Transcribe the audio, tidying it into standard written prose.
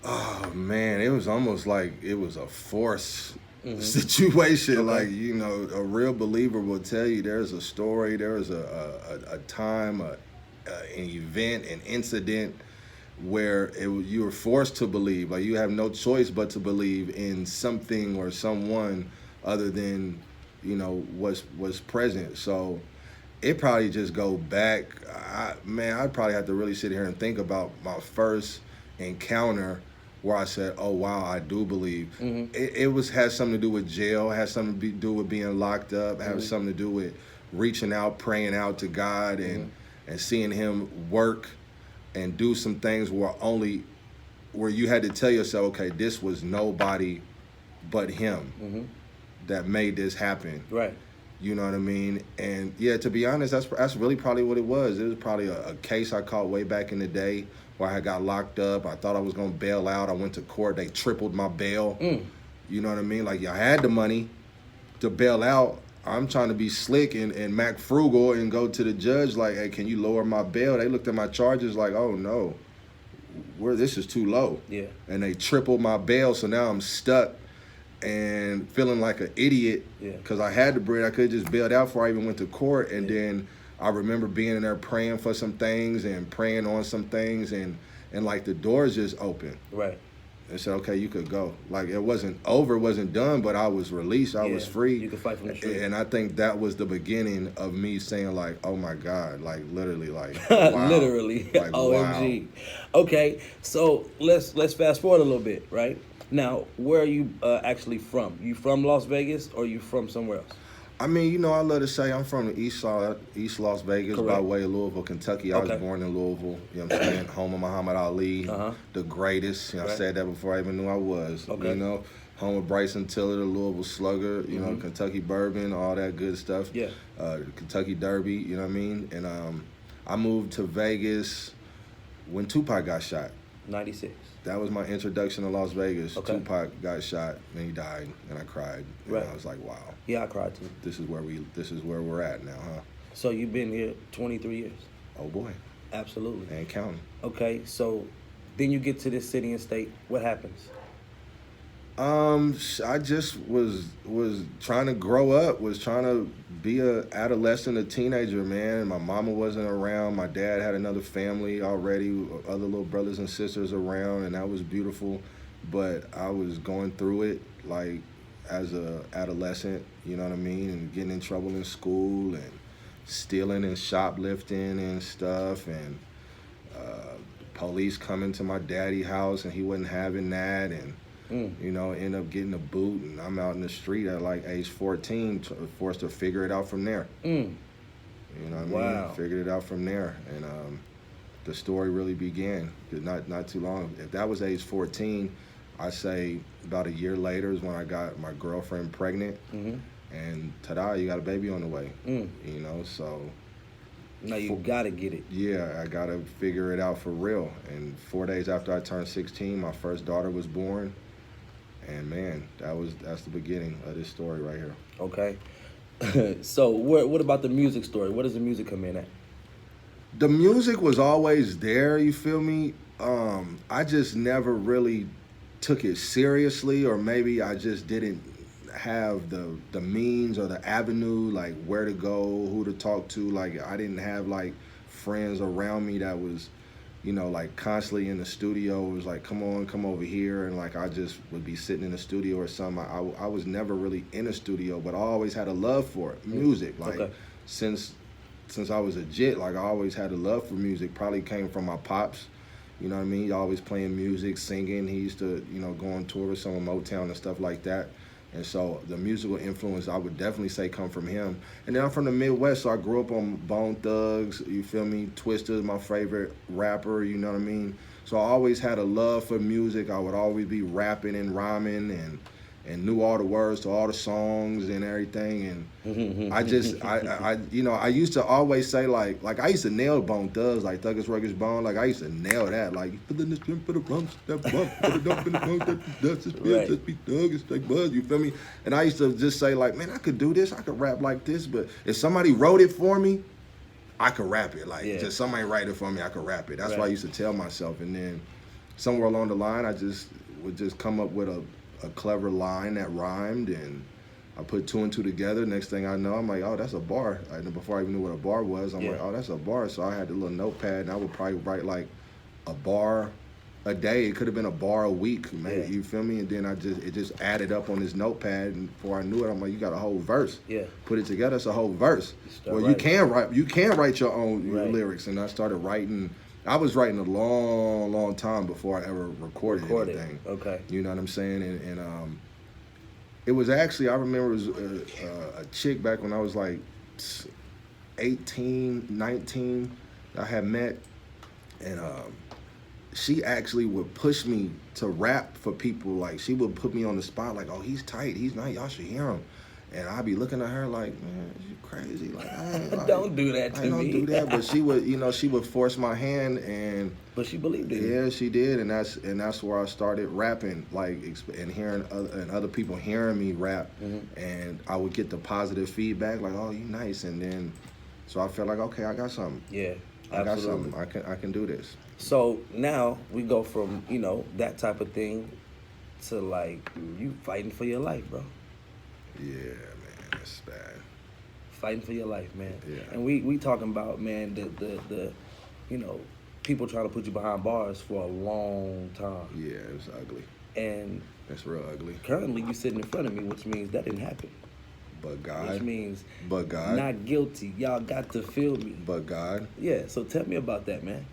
Oh man, it was almost like it was a force Mm-hmm. situation. Okay. Like, a real believer will tell you there's a story, there's a time, an event, an incident where you were forced to believe. Like, you have no choice but to believe in something or someone other than what's present. So it probably just go back. I'd probably have to really sit here and think about my first encounter where I said, "Oh wow, I do believe." Mm-hmm. It was had something to do with jail, had something to do with being locked up, had Mm-hmm. something to do with reaching out, praying out to God, Mm-hmm. and seeing Him work and do some things where you had to tell yourself, "Okay, this was nobody but Him Mm-hmm. that made this happen." Right. You know what I mean? And yeah, to be honest, that's really probably what it was. It was probably a case I caught way back in the day where I got locked up. I thought I was gonna bail out. I went to court. They tripled my bail. Mm. You know what I mean? Like, y'all had the money to bail out. I'm trying to be slick and Mac frugal and go to the judge like, "Hey, can you lower my bail?" They looked at my charges like, "Oh no, this is too low," Yeah. and they tripled my bail. So now I'm stuck and feeling like an idiot Yeah. because I had the bread. I could just bailed out before I even went to court. And then I remember being in there praying for some things and praying on some things, and like the doors just opened Right. and said, "Okay, you could go." Like, it wasn't over, it wasn't done, but I was released. I was Yeah. free. You could fight from the street. And I think that was the beginning of me saying, like, "Oh my God," like literally, like, wow, Literally. like wow. OMG. Okay, so let's fast forward a little bit, right? Now, where are you actually from? You from Las Vegas or you from somewhere else? I mean, I love to say I'm from the East Las Vegas, by Correct. way of Louisville, Kentucky. I was Okay. born in Louisville, you know what I'm saying? Home of Muhammad Ali, Uh-huh. the greatest. I Right. said that before I even knew I was. Okay. Home of Bryson Tiller, the Louisville Slugger, Mhm. Kentucky Bourbon, all that good stuff. Yeah. Kentucky Derby, you know what I mean? And I moved to Vegas when Tupac got shot. 96. That was my introduction to Las Vegas. Okay. Tupac got shot and he died, and I cried. And Right. I was like, wow, Yeah, I cried too. this is where we're at now, huh? So you've been here 23 years. Oh boy, Absolutely. and counting. Okay, so then you get to this city and state. What happens? I just was trying to grow up, was trying to be a adolescent, a teenager, man. And my mama wasn't around. My dad had another family already, other little brothers and sisters around, and that was beautiful. But I was going through it like as a adolescent, you know what I mean, and getting in trouble in school and stealing and shoplifting and stuff, and police coming to my daddy's house and he wasn't having that, and end up getting a boot, and I'm out in the street at like age 14, forced to figure it out from there. Mm. You know what I Wow. mean? Figured it out from there, and the story really began. Not too long. If that was age 14, I say about a year later is when I got my girlfriend pregnant, Mm-hmm. and ta-da, you got a baby on the way. Mm. So Now you gotta get it. yeah, I gotta figure it out for real. And 4 days after I turned 16, my first daughter was born. And man, that's the beginning of this story right here. Okay. So what about the music story? What does the music come in at? The music was always there, you feel me? I just never really took it seriously, or maybe I just didn't have the means or the avenue, like where to go, who to talk to. Like, I didn't have like friends around me that was, like constantly in the studio. It was like, come on, come over here. And like, I just would be sitting in the studio or something. I was never really in a studio, but I always had a love for it, music. Like, Okay. since I was a jit, like I always had a love for music. Probably came from my pops. You know what I mean? He always playing music, singing. He used to, go on tour with some of Motown and stuff like that. And so the musical influence, I would definitely say, come from him. And then I'm from the Midwest, so I grew up on Bone Thugs, you feel me? Twista is my favorite rapper, you know what I mean? So I always had a love for music. I would always be rapping and rhyming and knew all the words to all the songs and everything. And I just, I used to always say, like I used to nail Bone Thugs, like Thuggish Ruggish Bone. Like, I used to nail that. Like, you feeling the strength for the rum, step up, put it up in the bone, that dust, just be thuggish, like buzz, you feel me? And I used to just say, like, man, I could do this, I could rap like this, but if somebody wrote it for me, I could rap it. Like, just somebody write it for me, I could rap it. That's what I used to tell myself. And then somewhere along the line, I just would just come up with a clever line that rhymed, and I put two and two together. Next thing I know, I'm like, oh, that's a bar. Before I even knew what a bar was, I'm like, oh, that's a bar. So I had a little notepad, and I would probably write like a bar a day. It could have been a bar a week, man. Yeah. You feel me? And then it just added up on this notepad, and before I knew it, I'm like, you got a whole verse. Yeah. Put it together, it's a whole verse. Well, Writing. you can write your own Right. lyrics, and I started writing. I was writing a long time before I ever recorded anything. Okay. You know what I'm saying? And it was actually, I remember it was a chick back when I was like 18, 19, I had met, and she actually would push me to rap for people. Like, she would put me on the spot, like, oh, he's tight, he's nice, y'all should hear him. And I'd be looking at her like, man, you crazy. Like, don't do that to me. Don't do that. But she would force my hand, and but she believed in yeah, she did, and that's where I started rapping, like, and hearing other people hearing me rap, and I would get the positive feedback, like, oh, you nice, and then so I felt like, okay, I got something. Yeah, I got absolutely. something. I can do this. So now we go from that type of thing to like you fighting for your life, bro. Yeah, man, that's bad. Fighting for your life, man. Yeah. And we talking about, man, the people trying to put you behind bars for a long time. Yeah, it was ugly. And that's real ugly. currently you sitting in front of me, which means that didn't happen. But God. Which means But God. not guilty. Y'all got to feel me. But God. Yeah, so tell me about that, man.